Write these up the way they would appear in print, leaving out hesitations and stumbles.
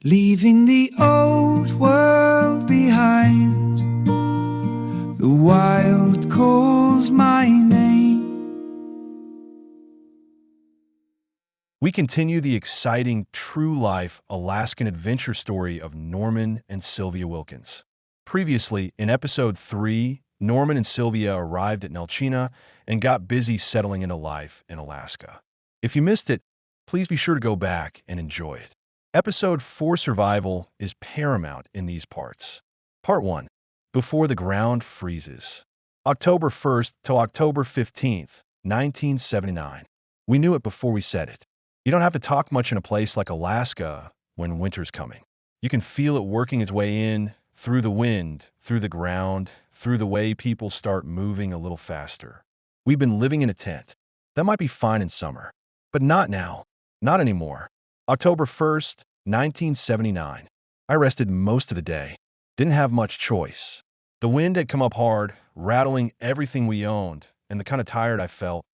leaving the old world behind. The wild calls my name. We continue the exciting, true-life Alaskan adventure story of Norman and Sylvia Wilkins. Previously, in Episode 3, Norman and Sylvia arrived at Nelchina and got busy settling into life in Alaska. If you missed it, please be sure to go back and enjoy it. Episode 4 survival is paramount in these parts. Part 1. Before the ground freezes. October 1st to October 15th, 1979. We knew it before we said it. You don't have to talk much in a place like Alaska when winter's coming. You can feel it working its way in, through the wind, through the ground, through the way people start moving a little faster. We've been living in a tent. That might be fine in summer, but not now. Not anymore. October 1st, 1979. I rested most of the day. Didn't have much choice. The wind had come up hard, rattling everything we owned, and the kind of tired I felt.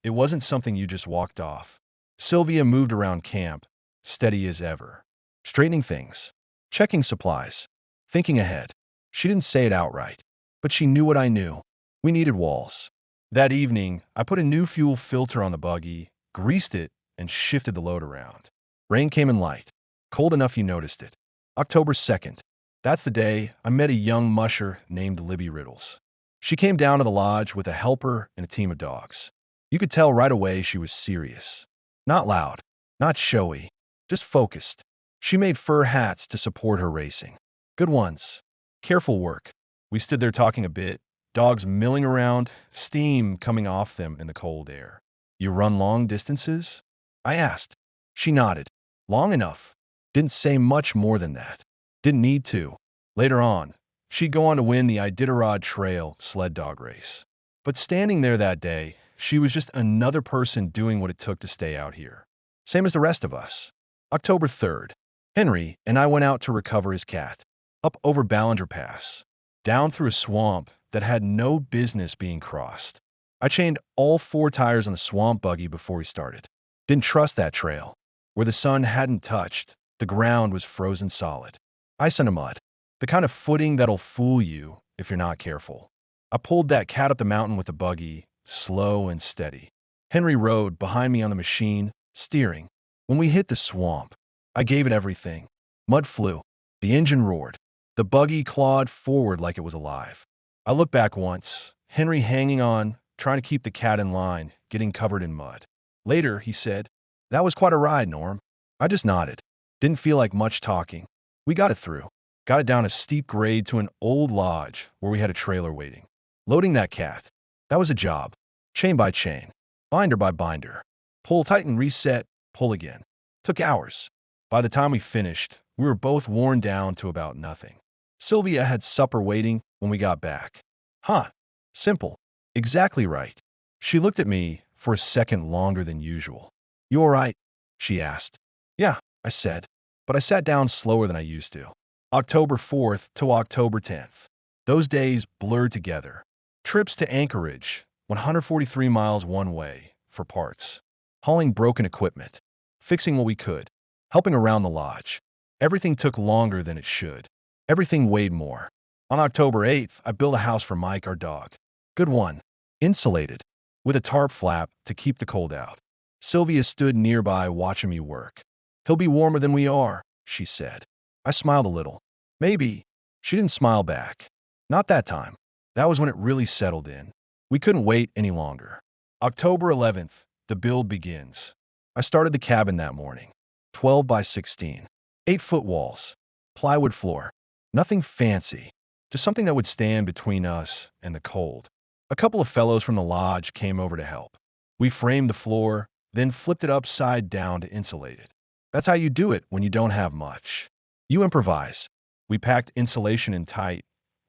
It wasn't something you just walked off. Sylvia moved around camp, steady as ever. Straightening things, checking supplies, thinking ahead. She didn't say it outright, but she knew what I knew. We needed walls. That evening, I put a new fuel filter on the buggy, greased it, and shifted the load around. Rain came in light, cold enough you noticed it. October 2nd. That's the day I met a young musher named Libby Riddles. She came down to the lodge with a helper and a team of dogs. You could tell right away she was serious. Not loud, not showy, just focused. She made fur hats to support her racing. Good ones. Careful work. We stood there talking a bit, dogs milling around, steam coming off them in the cold air. You run long distances? I asked. She nodded. Long enough. Didn't say much more than that. Didn't need to. Later on, she'd go on to win the Iditarod Trail sled dog race. But standing there that day, she was just another person doing what it took to stay out here. Same as the rest of us. October 3rd. Henry and I went out to recover his cat. Up over Ballinger Pass. Down through a swamp that had no business being crossed. I chained all 4 tires on the swamp buggy before we started. Didn't trust that trail. Where the sun hadn't touched, the ground was frozen solid. Ice on the mud. The kind of footing that'll fool you if you're not careful. I pulled that cat up the mountain with the buggy, slow and steady. Henry rode behind me on the machine, steering. When we hit the swamp, I gave it everything. Mud flew. The engine roared. The buggy clawed forward like it was alive. I looked back once, Henry hanging on, trying to keep the cat in line, getting covered in mud. Later, he said, "That was quite a ride, Norm." I just nodded. Didn't feel like much talking. We got it through. Got it down a steep grade to an old lodge where we had a trailer waiting. Loading that cat. That was a job. Chain by chain. Binder by binder. Pull, tighten, reset, pull again. Took hours. By the time we finished, we were both worn down to about nothing. Sylvia had supper waiting when we got back. Huh. Simple. Exactly right. She looked at me for a second longer than usual. "You all right?" she asked. "Yeah," I said, but I sat down slower than I used to. October 4th to October 10th. Those days blurred together. Trips to Anchorage, 143 miles one way, for parts. Hauling broken equipment. Fixing what we could. Helping around the lodge. Everything took longer than it should. Everything weighed more. On October 8th, I built a house for Mike, our dog. Good one. Insulated. With a tarp flap to keep the cold out. Sylvia stood nearby watching me work. "He'll be warmer than we are," she said. I smiled a little. "Maybe." She didn't smile back. Not that time. That was when it really settled in. We couldn't wait any longer. October 11th, the build begins. I started the cabin that morning. 12 by 16. 8-foot walls. Plywood floor. Nothing fancy. Just something that would stand between us and the cold. A couple of fellows from the lodge came over to help. We framed the floor, then flipped it upside down to insulate it. That's how you do it when you don't have much. You improvise. We packed insulation in tight,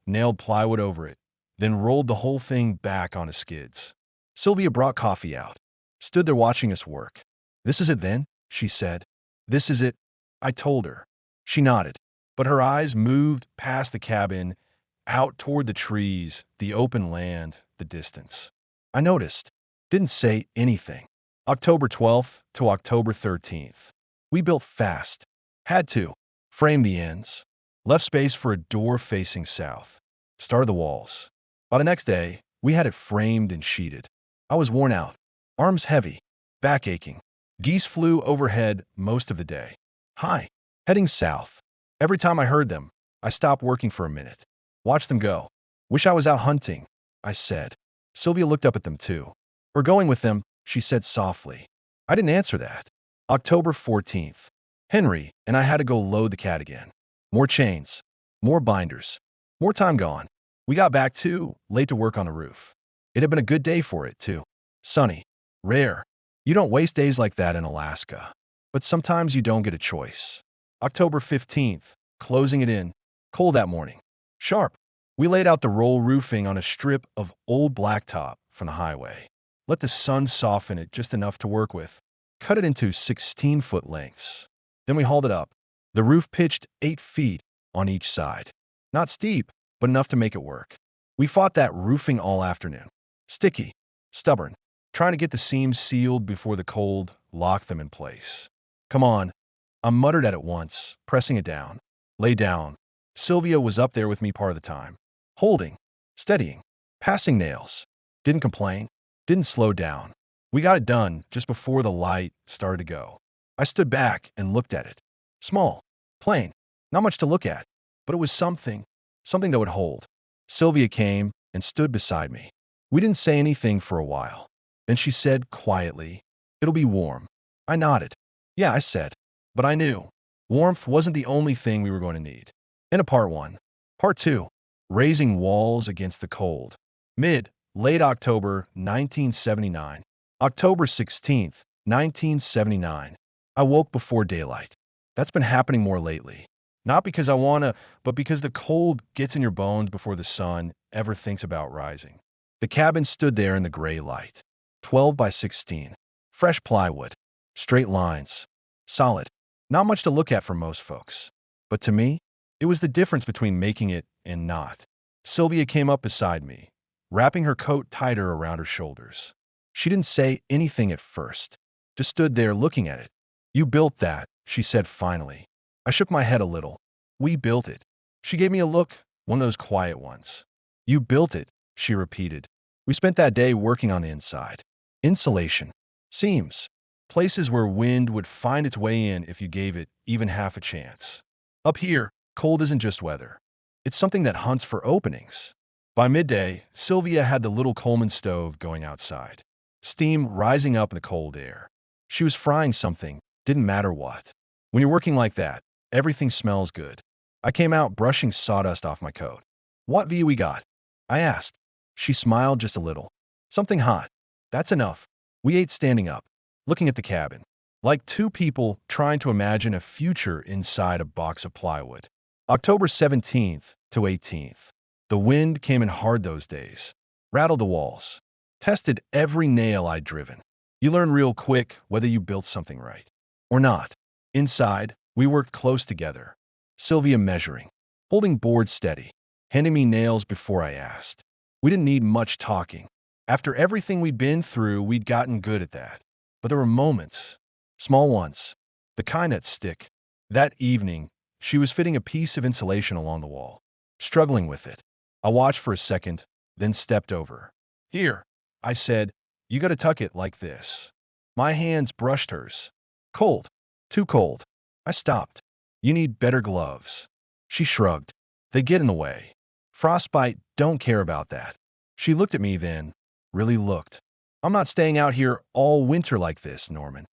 nailed plywood over it, then rolled the whole thing back onto skids. Sylvia brought coffee out, stood there watching us work. "This is it then?" she said. "This is it," I told her. She nodded, but her eyes moved past the cabin, out toward the trees, the open land, the distance. I noticed. Didn't say anything. October 12th to October 13th. We built fast. Had to. Framed the ends. Left space for a door facing south. Started the walls. By the next day, we had it framed and sheeted. I was worn out. Arms heavy. Back aching. Geese flew overhead most of the day. High. Heading south. Every time I heard them, I stopped working for a minute. Watched them go. Wish I was out hunting, I said. Sylvia looked up at them too. We're going with them, she said softly. I didn't answer that. October 14th. Henry and I had to go load the cat again. More chains. More binders. More time gone. We got back too late to work on the roof. It had been a good day for it too. Sunny. Rare. You don't waste days like that in Alaska. But sometimes you don't get a choice. October 15th. Closing it in. Cold that morning. Sharp. We laid out the roll roofing on a strip of old blacktop from the highway. Let the sun soften it just enough to work with. Cut it into 16-foot lengths. Then we hauled it up. The roof pitched 8 feet on each side. Not steep, but enough to make it work. We fought that roofing all afternoon. Sticky. Stubborn. Trying to get the seams sealed before the cold locked them in place. Come on. I muttered at it once, pressing it down. Lay down. Sylvia was up there with me part of the time. Holding. Steadying. Passing nails. Didn't complain. Didn't slow down. We got it done just before the light started to go. I stood back and looked at it. Small. Plain. Not much to look at. But it was something. Something that would hold. Sylvia came and stood beside me. We didn't say anything for a while. Then she said quietly, "It'll be warm." I nodded. Yeah, I said. But I knew. Warmth wasn't the only thing we were going to need. In a part 1. Part 2. Raising walls against the cold. Late October 1979. October 16th, 1979. I woke before daylight. That's been happening more lately. Not because I wanna, but because the cold gets in your bones before the sun ever thinks about rising. The cabin stood there in the gray light. 12 by 16. Fresh plywood. Straight lines. Solid. Not much to look at for most folks. But to me, it was the difference between making it and not. Sylvia came up beside me, wrapping her coat tighter around her shoulders. She didn't say anything at first, just stood there looking at it. You built that, she said finally. I shook my head a little. We built it. She gave me a look, one of those quiet ones. You built it, she repeated. We spent that day working on the inside. Insulation. Seams. Places where wind would find its way in if you gave it even half a chance. Up here, cold isn't just weather. It's something that hunts for openings. By midday, Sylvia had the little Coleman stove going outside. Steam rising up in the cold air. She was frying something, didn't matter what. When you're working like that, everything smells good. I came out brushing sawdust off my coat. What view we got? I asked. She smiled just a little. Something hot. That's enough. We ate standing up, looking at the cabin, like two people trying to imagine a future inside a box of plywood. October 17th to 18th. The wind came in hard those days, rattled the walls, tested every nail I'd driven. You learn real quick whether you built something right or not. Inside, we worked close together, Sylvia measuring, holding boards steady, handing me nails before I asked. We didn't need much talking. After everything we'd been through, we'd gotten good at that. But there were moments, small ones, the kind that stick. That evening, she was fitting a piece of insulation along the wall, struggling with it. I watched for a second, then stepped over. Here, I said, you gotta tuck it like this. My hands brushed hers. Cold. Too cold. I stopped. You need better gloves. She shrugged. They get in the way. Frostbite don't care about that. She looked at me then, really looked. I'm not staying out here all winter like this, Norman.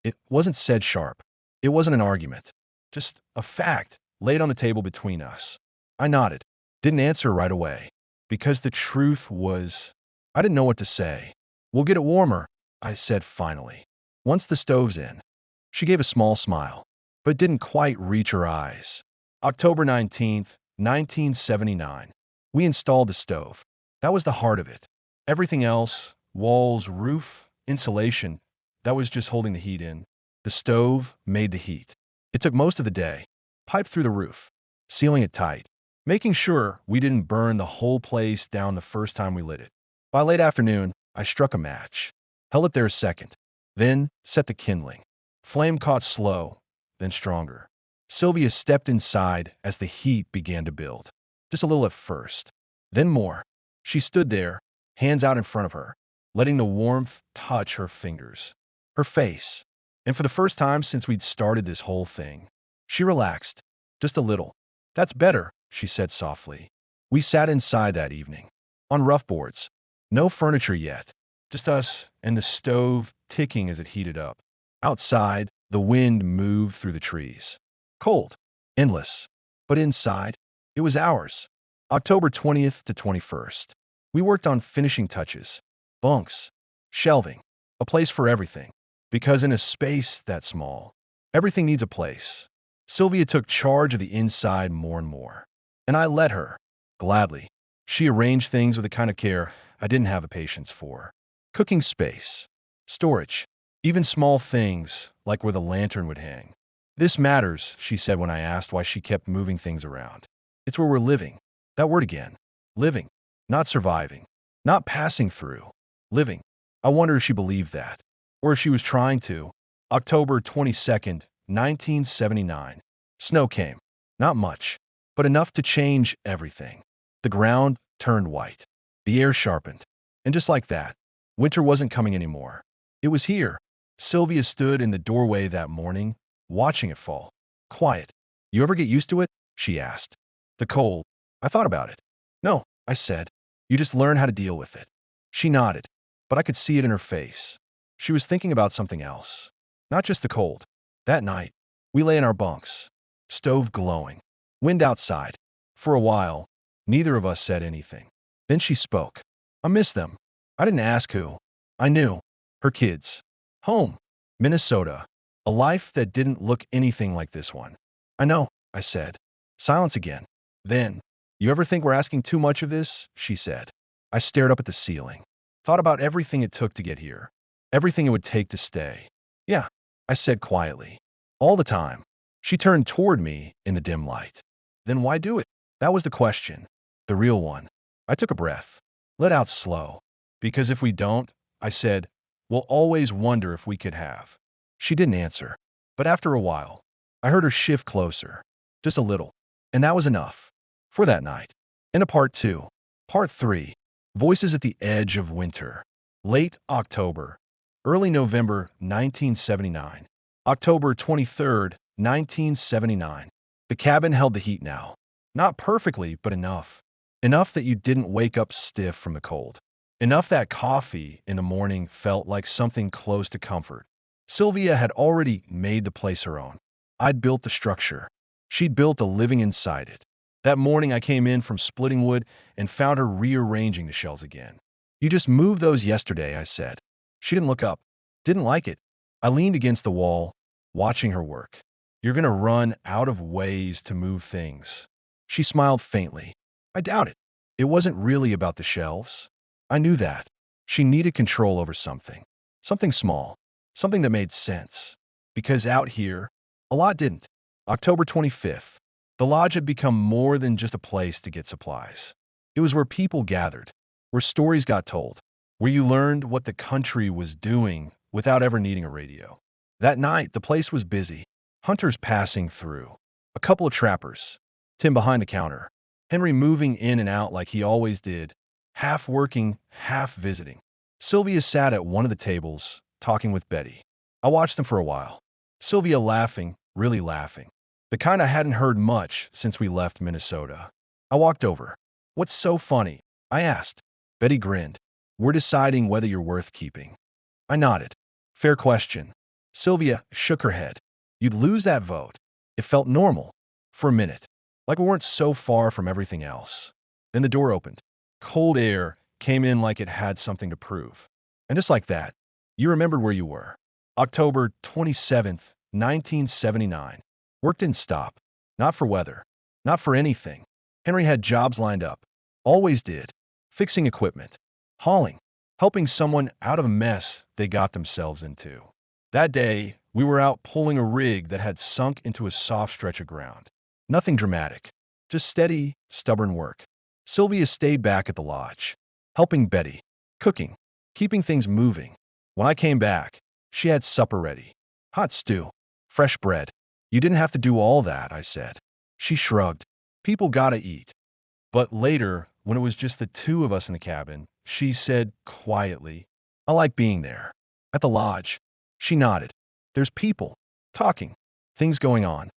It wasn't said sharp. It wasn't an argument. Just a fact laid on the table between us. I nodded. Didn't answer right away. Because the truth was, I didn't know what to say. We'll get it warmer, I said finally. Once the stove's in. She gave a small smile, but didn't quite reach her eyes. October 19th, 1979. We installed the stove. That was the heart of it. Everything else, walls, roof, insulation, that was just holding the heat in. The stove made the heat. It took most of the day. Piped through the roof, sealing it tight, making sure we didn't burn the whole place down the first time we lit it. By late afternoon, I struck a match, held it there a second, then set the kindling. Flame caught slow, then stronger. Sylvia stepped inside as the heat began to build. Just a little at first, then more. She stood there, hands out in front of her, letting the warmth touch her fingers, her face. And for the first time since we'd started this whole thing, she relaxed, just a little. "That's better," she said softly. We sat inside that evening, on rough boards. No furniture yet, just us and the stove ticking as it heated up. Outside, the wind moved through the trees. Cold, endless. But inside, it was ours. October 20th to 21st. We worked on finishing touches, bunks, shelving, a place for everything. Because in a space that small, everything needs a place. Sylvia took charge of the inside more and more. And I let her, gladly. She arranged things with a kind of care I didn't have the patience for. Cooking space, storage, even small things like where the lantern would hang. "This matters," she said when I asked why she kept moving things around. "It's where we're living." That word again. Living. Not surviving. Not passing through. Living. I wonder if she believed that. Or if she was trying to. October 22nd, 1979. Snow came. Not much, but enough to change everything. The ground turned white. The air sharpened. And just like that, winter wasn't coming anymore. It was here. Sylvia stood in the doorway that morning, watching it fall. Quiet. "You ever get used to it?" she asked. "The cold." I thought about it. "No," I said. "You just learn how to deal with it." She nodded, but I could see it in her face. She was thinking about something else. Not just the cold. That night, we lay in our bunks, stove glowing, wind outside. For a while, neither of us said anything. Then she spoke. "I miss them." I didn't ask who. I knew. Her kids. Home. Minnesota. A life that didn't look anything like this one. "I know," I said. Silence again. Then, "You ever think we're asking too much of this?" she said. I stared up at the ceiling. Thought about everything it took to get here. Everything it would take to stay. "Yeah," I said quietly. "All the time." She turned toward me in the dim light. "Then why do it?" That was the question. The real one. I took a breath. Let out slow. "Because if we don't," I said, "we'll always wonder if we could have." She didn't answer. But after a while, I heard her shift closer. Just a little. And that was enough. For that night. In a part 2. Part 3. Voices at the Edge of Winter. Late October. Early November 1979. October 23rd, 1979. The cabin held the heat now. Not perfectly, but enough. Enough that you didn't wake up stiff from the cold. Enough that coffee in the morning felt like something close to comfort. Sylvia had already made the place her own. I'd built the structure. She'd built the living inside it. That morning I came in from splitting wood and found her rearranging the shelves again. "You just moved those yesterday," I said. She didn't look up. Didn't like it. I leaned against the wall, watching her work. "You're gonna run out of ways to move things." She smiled faintly. I doubt it. It wasn't really about the shelves. I knew that. She needed control over something. Something small. Something that made sense. Because out here, a lot didn't. October 25th. The lodge had become more than just a place to get supplies. It was where people gathered, where stories got told, where you learned what the country was doing without ever needing a radio. That night, the place was busy. Hunters passing through. A couple of trappers. Tim behind the counter. Henry moving in and out like he always did. Half working, half visiting. Sylvia sat at one of the tables, talking with Betty. I watched them for a while. Sylvia laughing, really laughing. The kind I hadn't heard much since we left Minnesota. I walked over. "What's so funny?" I asked. Betty grinned. "We're deciding whether you're worth keeping." I nodded. "Fair question." Sylvia shook her head. "You'd lose that vote." It felt normal. For a minute. Like we weren't so far from everything else. Then the door opened. Cold air came in like it had something to prove. And just like that, you remembered where you were. October 27th, 1979. Work didn't stop. Not for weather. Not for anything. Henry had jobs lined up. Always did. Fixing equipment. Hauling. Helping someone out of a mess they got themselves into. That day, we were out pulling a rig that had sunk into a soft stretch of ground. Nothing dramatic. Just steady, stubborn work. Sylvia stayed back at the lodge. Helping Betty. Cooking. Keeping things moving. When I came back, she had supper ready. Hot stew. Fresh bread. You didn't have to do all that, I said. She shrugged. People gotta eat. But later, when it was just the two of us in the cabin, she said quietly, I like being there. At the lodge. She nodded. There's people. Talking. Things going on.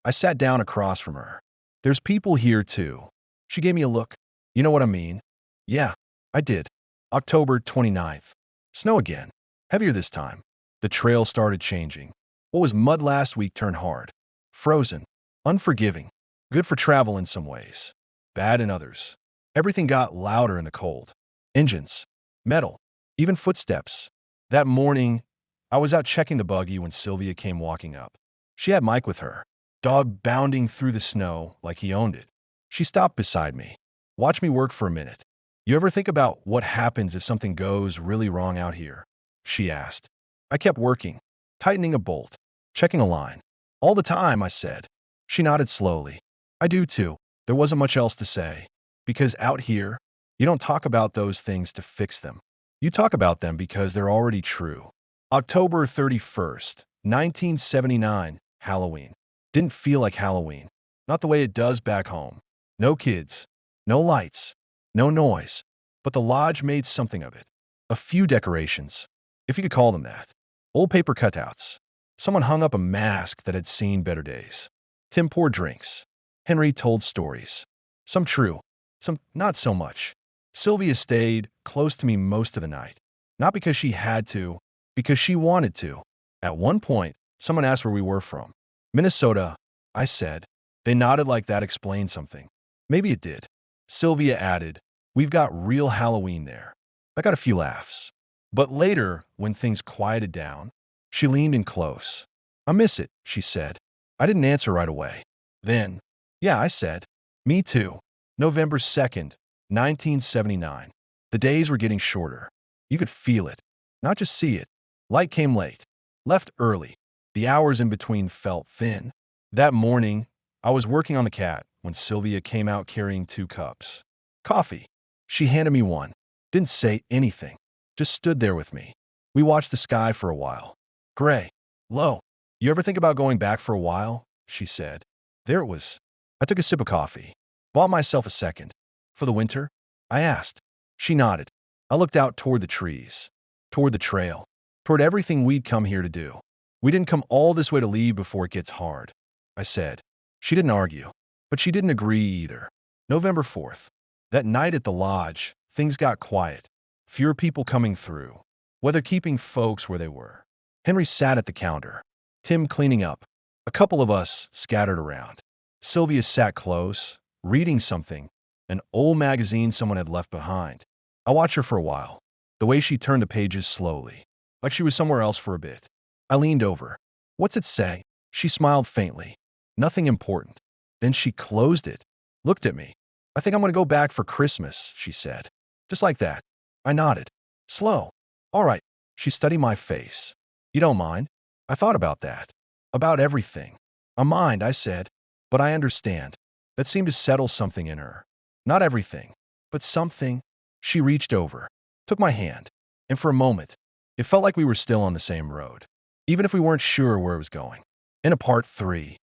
I sat down across from her. There's people here too. She gave me a look. You know what I mean? Yeah, I did. October 29th. Snow again. Heavier this time. The trail started changing. What was mud last week turned hard. Frozen. Unforgiving. Good for travel in some ways. Bad in others. Everything got louder in the cold. Engines. Metal. Even footsteps. That morning, I was out checking the buggy when Sylvia came walking up. She had Mike with her. Dog bounding through the snow like he owned it. She stopped beside me. Watch me work for a minute. You ever think about what happens if something goes really wrong out here? She asked. I kept working, tightening a bolt, checking a line. All the time, I said. She nodded slowly. I do too. There wasn't much else to say. Because out here, you don't talk about those things to fix them. You talk about them because they're already true. October 31st, 1979, Halloween. Didn't feel like Halloween. Not the way it does back home. No kids. No lights. No noise. But the lodge made something of it. A few decorations, if you could call them that. Old paper cutouts. Someone hung up a mask that had seen better days. Tim poured drinks. Henry told stories. Some true, some not so much. Sylvia stayed close to me most of the night. Not because she had to, because she wanted to. At one point, someone asked where we were from. Minnesota, I said. They nodded like that explained something. Maybe it did. Sylvia added, we've got real Halloween there. I got a few laughs. But later, when things quieted down, she leaned in close. I miss it, she said. I didn't answer right away. Then, yeah, I said, me too. November 2nd, 1979. The days were getting shorter. You could feel it, not just see it. Light came late, left early. The hours in between felt thin. That morning, I was working on the cat when Sylvia came out carrying 2 cups. Coffee. She handed me one. Didn't say anything. Just stood there with me. We watched the sky for a while. Gray. Low. You ever think about going back for a while? She said. There it was. I took a sip of coffee. Bought myself a second. For the winter? I asked. She nodded. I looked out toward the trees. Toward the trail. Toward everything we'd come here to do. We didn't come all this way to leave before it gets hard. I said. She didn't argue. But she didn't agree either. November 4th. That night at the lodge, things got quiet. Fewer people coming through. Whether keeping folks where they were. Henry sat at the counter. Tim cleaning up. A couple of us scattered around. Sylvia sat close, reading something, an old magazine someone had left behind. I watched her for a while, the way she turned the pages slowly, like she was somewhere else for a bit. I leaned over. What's it say? She smiled faintly. Nothing important. Then she closed it, looked at me. I think I'm going to go back for Christmas, she said. Just like that. I nodded. Slow. All right. She studied my face. You don't mind? I thought about that. About everything. I mind, I said. But I understand. That seemed to settle something in her. Not everything, but something. She reached over, took my hand, and for a moment, it felt like we were still on the same road, even if we weren't sure where it was going. In a part 3.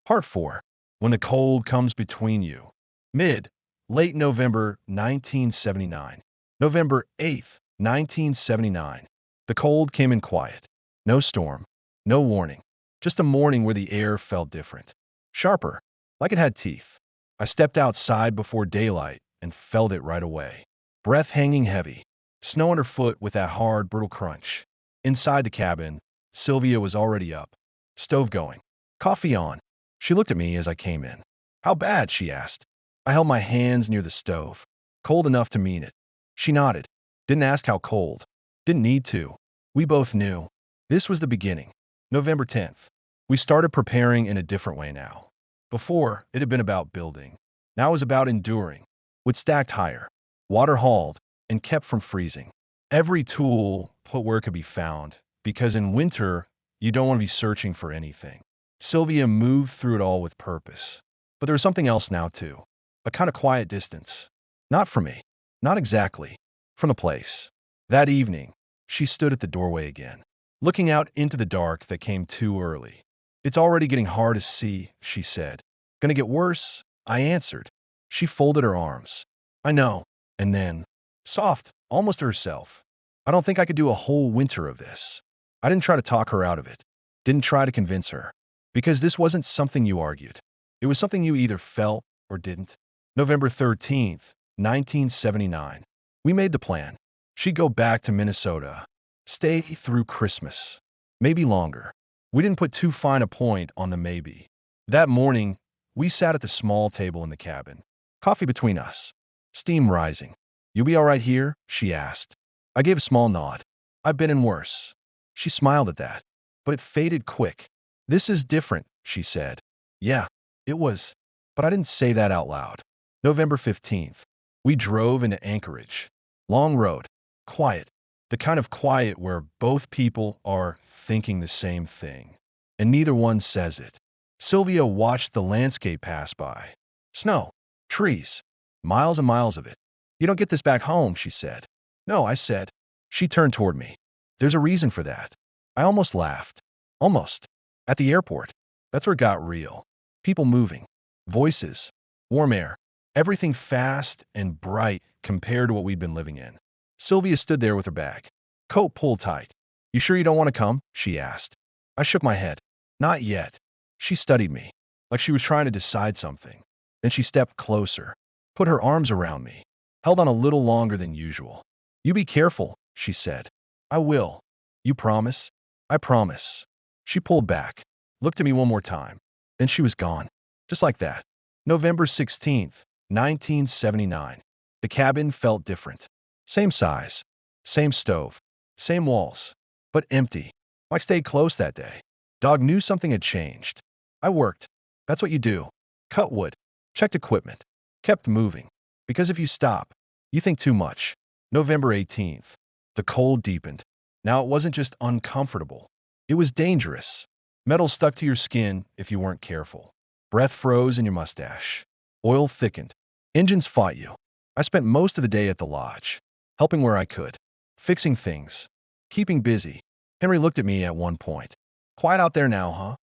Part 4. When the cold comes between you. Late November 1979. November 8th, 1979. The cold came in quiet. No storm. No warning. Just a morning where the air felt different. Sharper. Like it had teeth. I stepped outside before daylight and felt it right away. Breath hanging heavy. Snow underfoot with that hard, brittle crunch. Inside the cabin, Sylvia was already up. Stove going. Coffee on. She looked at me as I came in. How bad? She asked. I held my hands near the stove. Cold enough to mean it. She nodded. Didn't ask how cold. Didn't need to. We both knew. This was the beginning. November 10th. We started preparing in a different way now. Before, it had been about building. Now it was about enduring. Wood stacked higher. Water hauled and kept from freezing. Every tool put where it could be found, because in winter, you don't want to be searching for anything. Sylvia moved through it all with purpose. But there was something else now, too. A kind of quiet distance. Not from me. Not exactly. From the place. That evening, she stood at the doorway again. looking out into the dark that came too early. "It's already getting hard to see," she said. "Gonna get worse?" I answered. She folded her arms. "I know." And then, soft, almost to herself, "I don't think I could do a whole winter of this." I didn't try to talk her out of it. Didn't try to convince her. Because this wasn't something you argued. It was something you either felt or didn't. November 13th, 1979. We made the plan. She'd go back to Minnesota. Stay through Christmas. Maybe longer. We didn't put too fine a point on the maybe. That morning, we sat at the small table in the cabin. Coffee between us. Steam rising. "You'll be all right here?" she asked. I gave a small nod. "I've been in worse." She smiled at that. But it faded quick. "This is different," she said. Yeah, it was. But I didn't say that out loud. November 15th. We drove into Anchorage. Long road. Quiet. The kind of quiet where both people are thinking the same thing. And neither one says it. Sylvia watched the landscape pass by. Snow. Trees. Miles and miles of it. "You don't get this back home," she said. "No," I said. She turned toward me. "There's a reason for that." I almost laughed. Almost. At the airport. That's where it got real. People moving. Voices. Warm air. Everything fast and bright compared to what we'd been living in. Sylvia stood there with her bag. Coat pulled tight. "You sure you don't want to come?" she asked. I shook my head. "Not yet." She studied me, like she was trying to decide something. Then she stepped closer, put her arms around me, held on a little longer than usual. "You be careful," she said. "I will." "You promise?" "I promise." She pulled back, looked at me one more time. Then she was gone. Just like that. November 16th, 1979. The cabin felt different. Same size, same stove, same walls, but empty. I stayed close that day. Dog knew something had changed. I worked. That's what you do. Cut wood, checked equipment, kept moving. Because if you stop, you think too much. November 18th. The cold deepened. Now it wasn't just uncomfortable. It was dangerous. Metal stuck to your skin if you weren't careful. Breath froze in your mustache. Oil thickened. Engines fought you. I spent most of the day at the lodge, helping where I could, fixing things, keeping busy. Henry looked at me at one point. "Quiet out there now, huh?"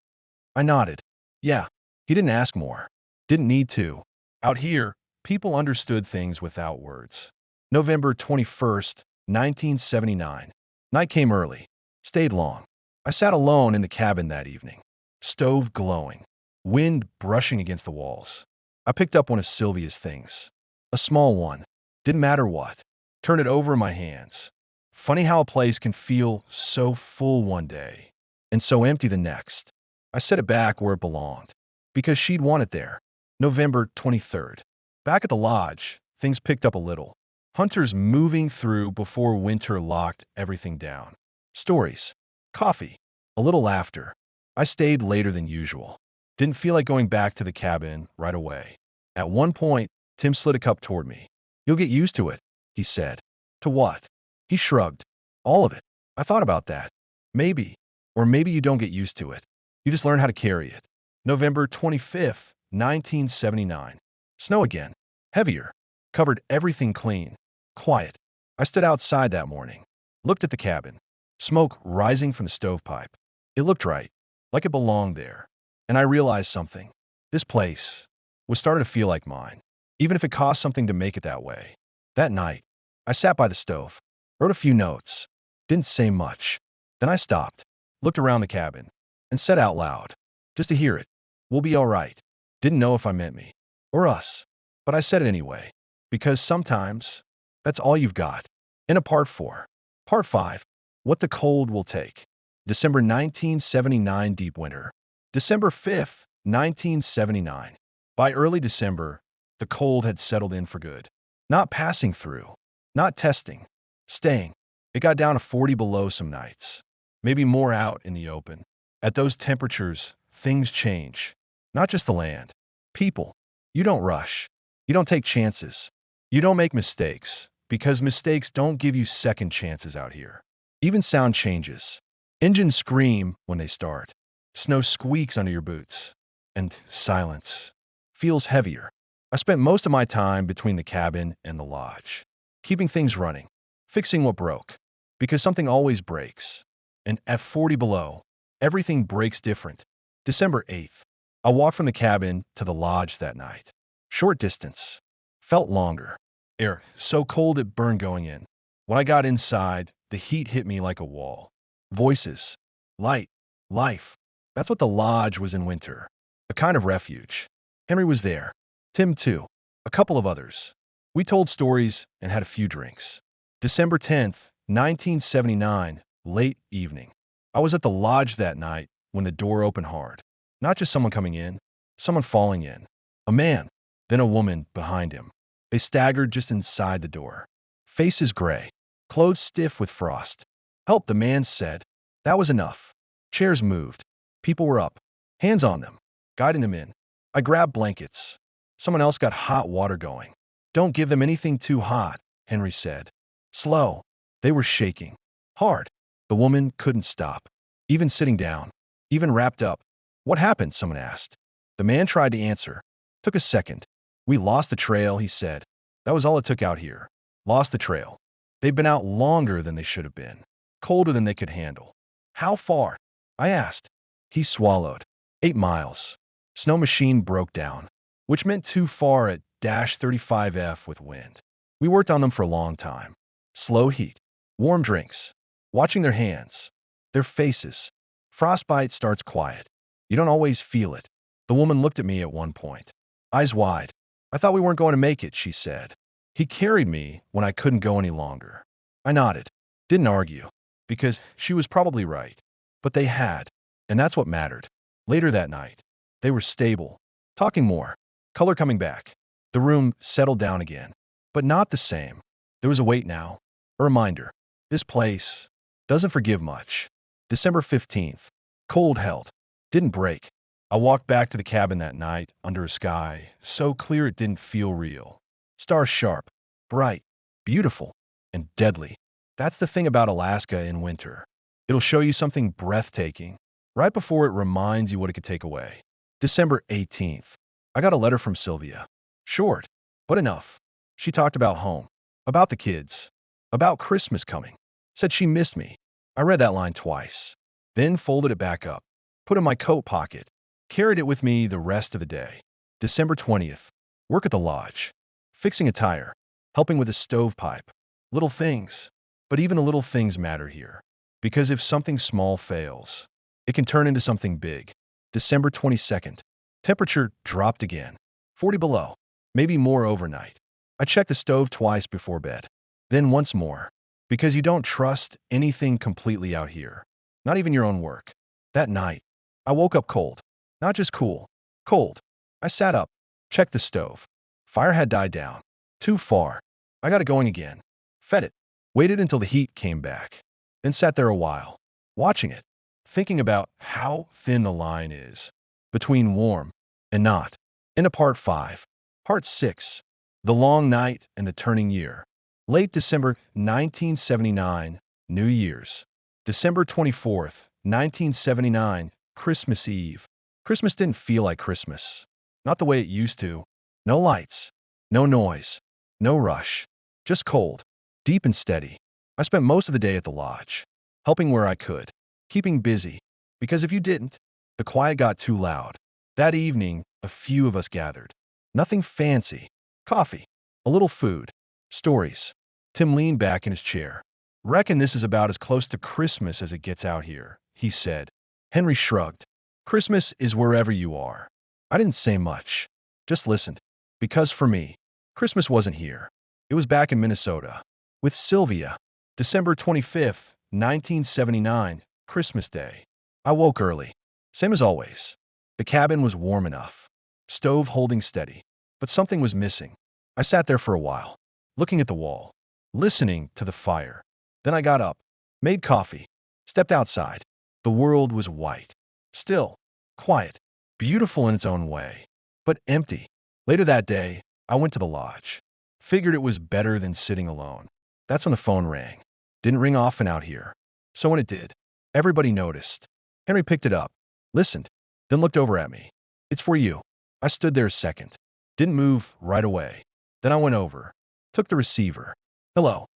I nodded. Yeah. He didn't ask more. Didn't need to. Out here, people understood things without words. November 21st, 1979. Night came early. Stayed long. I sat alone in the cabin that evening. Stove glowing. Wind brushing against the walls. I picked up one of Sylvia's things. A small one. Didn't matter what. Turned it over in my hands. Funny how a place can feel so full one day and so empty the next. I set it back where it belonged because she'd want it there. November 23rd. Back at the lodge, things picked up a little. Hunters moving through before winter locked everything down. Stories. Coffee. A little laughter. I stayed later than usual. Didn't feel like going back to the cabin right away. At one point, Tim slid a cup toward me. "You'll get used to it," he said. "To what?" He shrugged. "All of it." I thought about that. Maybe. Or maybe you don't get used to it. You just learn how to carry it. November 25th, 1979. Snow again. Heavier. Covered everything clean. Quiet. I stood outside that morning. Looked at the cabin. Smoke rising from the stovepipe. It looked right. Like it belonged there. And I realized something. This place was starting to feel like mine. Even if it cost something to make it that way. That night, I sat by the stove. Wrote a few notes. Didn't say much. Then I stopped. Looked around the cabin. And said out loud. Just to hear it. "We'll be all right." Didn't know if I meant me. Or us. But I said it anyway. Because sometimes, that's all you've got. In a part 4. Part 5. What the cold will take. December 1979 deep winter. December 5th, 1979. By early December, the cold had settled in for good. Not passing through. Not testing. Staying. It got down to 40 below some nights. Maybe more out in the open. At those temperatures, things change. Not just the land. People. You don't rush. You don't take chances. You don't make mistakes, because mistakes don't give you second chances out here. Even sound changes. Engines scream when they start. Snow squeaks under your boots. And silence feels heavier. I spent most of my time between the cabin and the lodge, keeping things running, fixing what broke, because something always breaks. and at 40 below, everything breaks different. December 8th. I walked from the cabin to the lodge that night. Short distance. Felt longer. Air so cold it burned going in. When I got inside, the heat hit me like a wall. Voices. Light. Life. That's what the lodge was in winter. A kind of refuge. Henry was there. Tim, too. A couple of others. We told stories and had a few drinks. December 10th, 1979, late evening. I was at the lodge that night when the door opened hard. Not just someone coming in, someone falling in. A man, then a woman behind him. They staggered just inside the door. Faces gray, clothes stiff with frost. Help, the man said. That was enough. Chairs moved. People were up. Hands on them, guiding them in. I grabbed blankets. Someone else got hot water going. Don't give them anything too hot, Henry said. Slow. They were shaking. Hard. The woman couldn't stop. Even sitting down. Even wrapped up. What happened? Someone asked. The man tried to answer. Took a second. We lost the trail, he said. That was all it took out here. Lost the trail. They'd been out longer than they should have been. Colder than they could handle. How far? I asked. He swallowed. 8 miles. Snow machine broke down, which meant too far at -35F with wind. We worked on them for a long time. Slow heat. Warm drinks. Watching their hands. Their faces. Frostbite starts quiet. You don't always feel it. The woman looked at me at one point. Eyes wide. I thought we weren't going to make it, she said. He carried me when I couldn't go any longer. I nodded. Didn't argue. Because she was probably right. But they had. And that's what mattered. Later that night, they were stable. Talking more. Color coming back. The room settled down again. But not the same. There was a weight now. A reminder. This place doesn't forgive much. December 15th. Cold held. Didn't break. I walked back to the cabin that night under a sky so clear it didn't feel real. Stars sharp, bright, beautiful, and deadly. That's the thing about Alaska in winter. It'll show you something breathtaking right before it reminds you what it could take away. December 18th. I got a letter from Sylvia. Short, but enough. She talked about home, about the kids, about Christmas coming. Said she missed me. I read that line twice, then folded it back up, put it in my coat pocket, carried it with me the rest of the day. December 20th. Work at the lodge. Fixing a tire. Helping with a stovepipe. Little things. But even the little things matter here. Because if something small fails, it can turn into something big. December 22nd. Temperature dropped again. 40 below. Maybe more overnight. I checked the stove twice before bed. Then once more. Because you don't trust anything completely out here. Not even your own work. That night, I woke up cold. Not just cool. Cold. I sat up. Checked the stove. Fire had died down. Too far. I got it going again. Fed it. Waited until the heat came back. Then sat there a while. Watching it. Thinking about how thin the line is. Between warm and not. Into part 5. Part 6. The long night and the turning year. Late December 1979. New Year's. December 24th, 1979. Christmas Eve. Christmas didn't feel like Christmas. Not the way it used to. No lights. No noise. No rush. Just cold. Deep and steady. I spent most of the day at the lodge. Helping where I could. Keeping busy. Because if you didn't, the quiet got too loud. That evening, a few of us gathered. Nothing fancy. Coffee. A little food. Stories. Tim leaned back in his chair. Reckon this is about as close to Christmas as it gets out here, he said. Henry shrugged. Christmas is wherever you are. I didn't say much. Just listened. Because for me, Christmas wasn't here. It was back in Minnesota. With Sylvia. December 25th, 1979, Christmas Day. I woke early. Same as always. The cabin was warm enough. Stove holding steady. But something was missing. I sat there for a while, looking at the wall, listening to the fire. Then I got up, made coffee, stepped outside. The world was white. Still, quiet, beautiful in its own way, but empty. Later that day, I went to the lodge. Figured it was better than sitting alone. That's when the phone rang. Didn't ring often out here. So when it did, everybody noticed. Henry picked it up, listened, then looked over at me. It's for you. I stood there a second. Didn't move right away. Then I went over, took the receiver. Hello.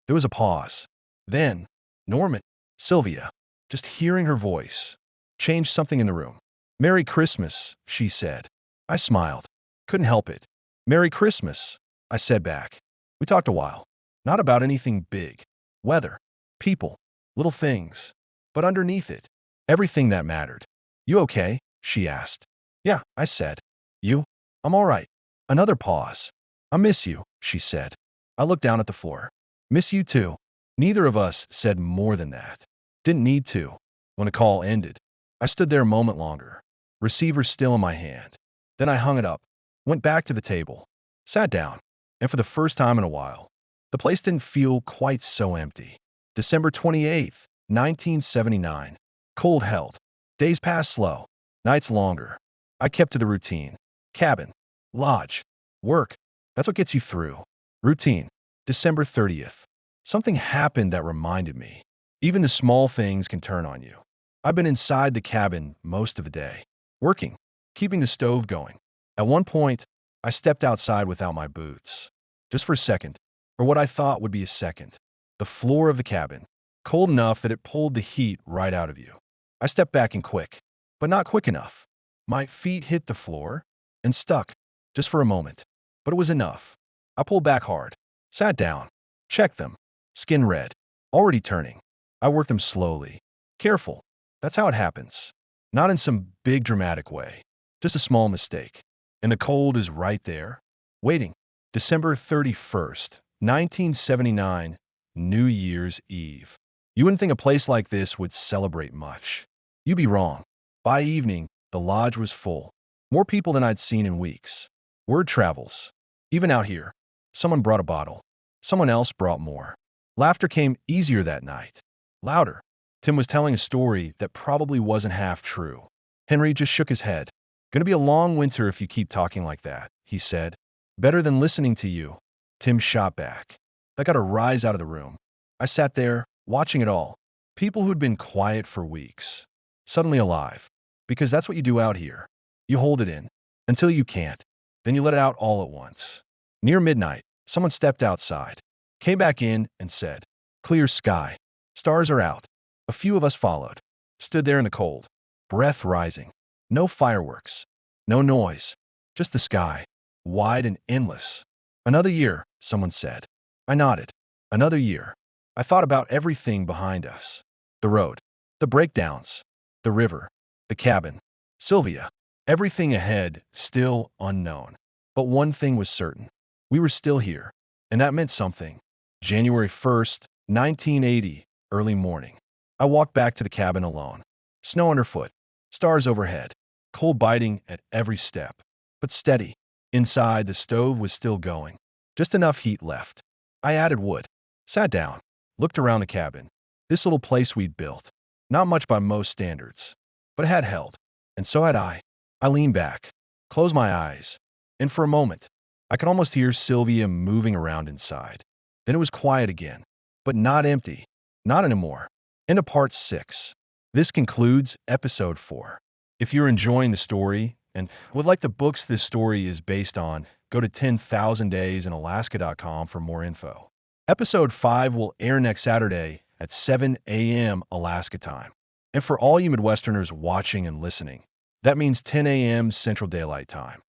There was a pause. Then, Norman, Sylvia. Just hearing her voice changed something in the room. "Merry Christmas," she said. I smiled. Couldn't help it. "Merry Christmas," I said back. We talked a while. Not about anything big. Weather, people, little things. But underneath it, everything that mattered. "You okay?" she asked. "Yeah," I said. "You?" "I'm all right." Another pause. "I miss you," she said. I looked down at the floor. "Miss you too." Neither of us said more than that. Didn't need to. When the call ended, I stood there a moment longer, receiver still in my hand. Then I hung it up, went back to the table, sat down, and for the first time in a while, the place didn't feel quite so empty. December 28th, 1979. Cold held. Days passed slow, nights longer. I kept to the routine. Cabin, lodge, work. That's what gets you through. Routine. December 30th. Something happened that reminded me. Even the small things can turn on you. I've been inside the cabin most of the day, working, keeping the stove going. At one point, I stepped outside without my boots. Just for a second, or what I thought would be a second. The floor of the cabin, cold enough that it pulled the heat right out of you. I stepped back in quick, but not quick enough. My feet hit the floor and stuck, just for a moment. But it was enough. I pulled back hard, sat down, checked them. Skin red, already turning. I worked them slowly. Careful. That's how it happens. Not in some big dramatic way. Just a small mistake. And the cold is right there, waiting. December 31st, 1979, New Year's Eve. You wouldn't think a place like this would celebrate much. You'd be wrong. By evening, the lodge was full. More people than I'd seen in weeks. Word travels. Even out here, someone brought a bottle. Someone else brought more. Laughter came easier that night. Louder. Tim was telling a story that probably wasn't half true. Henry just shook his head. "Gonna be a long winter if you keep talking like that," he said. "Better than listening to you." Tim shot back. That got a rise out of the room. I sat there, watching it all. People who'd been quiet for weeks. Suddenly alive. Because that's what you do out here. You hold it in. Until you can't. Then you let it out all at once. Near midnight, someone stepped outside. Came back in and said, "Clear sky. Stars are out." A few of us followed. Stood there in the cold. Breath rising. No fireworks. No noise. Just the sky. Wide and endless. "Another year," someone said. I nodded. Another year. I thought about everything behind us. The road. The breakdowns. The river. The cabin. Sylvia. Everything ahead, still unknown. But one thing was certain. We were still here. And that meant something. January 1st, 1980, early morning. I walked back to the cabin alone. Snow underfoot. Stars overhead. Cold biting at every step. But steady. Inside, the stove was still going. Just enough heat left. I added wood. Sat down. Looked around the cabin. This little place we'd built. Not much by most standards. But it had held. And so had I. I leaned back. Closed my eyes. And for a moment, I could almost hear Sylvia moving around inside. Then it was quiet again. But not empty. Not anymore. Into part 6. This concludes episode 4. If you're enjoying the story and would like the books this story is based on, go to 10,000daysinalaska.com for more info. Episode 5 will air next Saturday at 7 a.m. Alaska time. And for all you Midwesterners watching and listening, that means 10 a.m. Central Daylight Time.